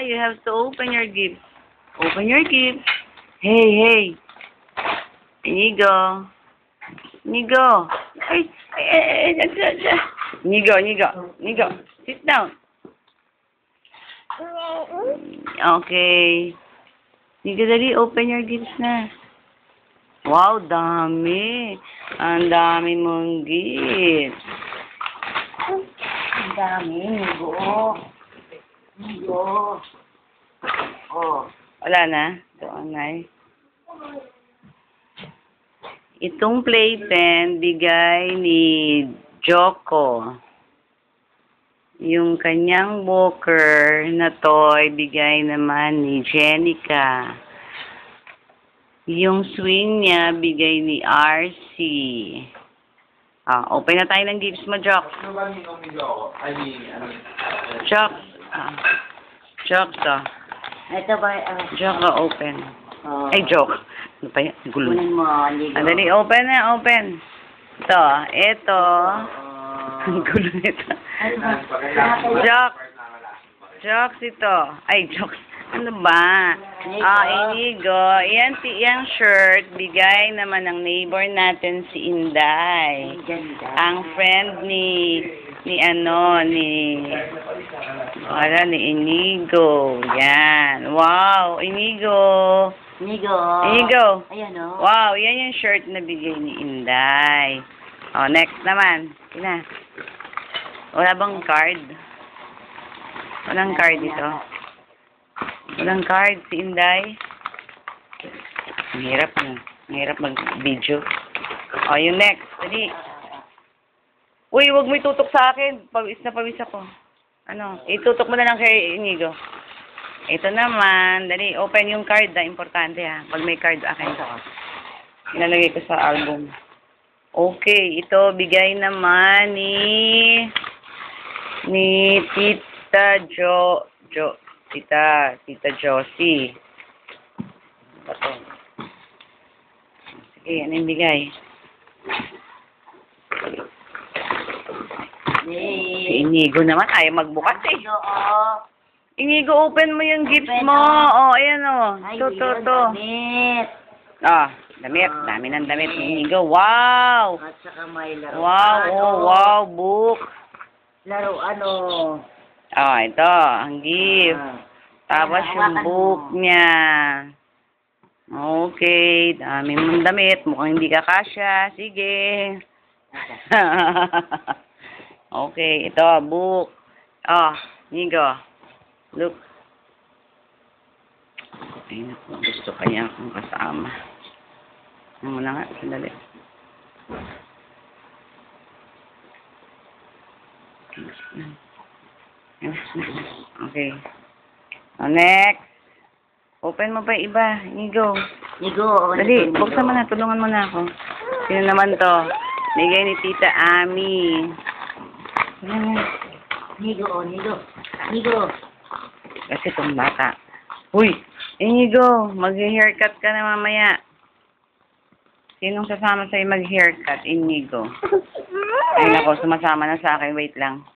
You have to open your gift. Open your gift. Hey. Inigo. Ay. Inigo. Sit down. Okay. Inigo, dali. Open your gifts na. Wow, dami. Ang dami mong gifts. Ang dami, Inigo. Oh. Wala na? Doon na eh. Itong playpen, bigay ni Joko. Yung kanyang walker na toy, bigay naman ni Jenica. Yung swing niya, bigay ni RC. Open na tayo ng gifts mo, Jok. Jok, Ito ba? Jok, open. Ay, Jok. Ano pa yan? Gulo. Dali, open. Ito. Ang gulo nito. Jok, ito. Ay, Jok. Ano ba? Inigo. Yan shirt, bigay naman ng neighbor natin si Inday. Ang friend ni Inigo. Yan. Wow, Inigo. Ayan o. Wow, yan yung shirt na bigay ni Inday. Next naman. Wala bang card? Walang card dito. Walang card si Inday. Ang hirap mag-video. Yung next. Dali. Uy, wag mo itutok sa akin. Pawis ako. Itutok mo na lang kay Inigo. Ito naman. Dali, open yung card. Importante ha. Pag may card, akin ito. Inalagay ko sa album. Okay, ito bigay naman ni Tita Tita Josie. Ito. Sige, ano yung bigay? Si Inigo naman, ayaw magbukas eh. Inigo, open mo yung gifts mo. Ayan o. Ito. Damit. Dami ng damit ni Inigo. Wow! At saka may laro. Wow, book. Laruan ito, ang gift. Tapos yung book niya. Okay, dami mong damit. Mukhang hindi ka kasya. Sige. Okay, ito, book. Inigo. Look. Ay, naku, gusto kaya akong kasama. Muna nga, sandali. Okay. Next. Open mo pa yung iba. Inigo. Dali, buksan mo na. Tulungan mo na ako. Sino naman to? Bigay ni Tita Ami. Inigo. Kasi itong bata. Uy, Inigo, mag-haircut ka na mamaya. Sinong sasama sa'yo mag-haircut? Inigo. Ay nako, sumasama na sa akin. Wait lang.